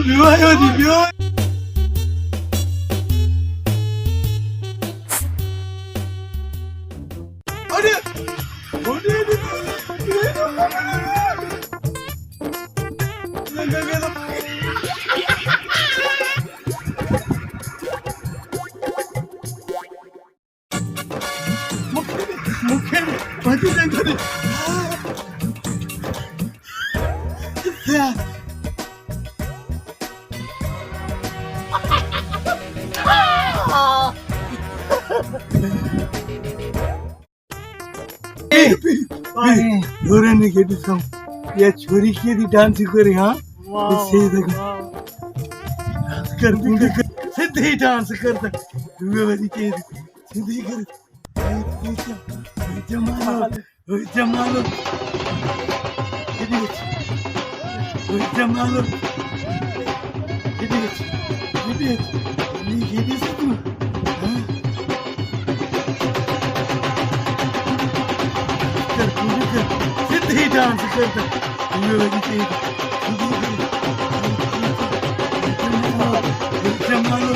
भिवाय होती भिवाय अरे मुखे माझी घरी दोराने केटी सांग या छोरी के दी डांस करे हाँ इससे देखो डांस करते सीधे डांस करता दुए वाली के सीधे कर जमालो जमालो जमालो ये तू सीधे डांस करता दुए वाली के जमालो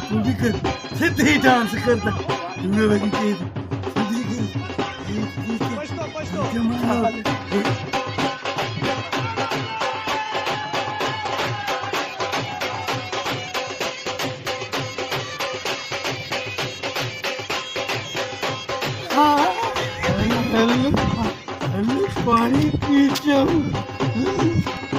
तू भी कर सीधे डांस करता दुए वाली के पानी पी जाऊं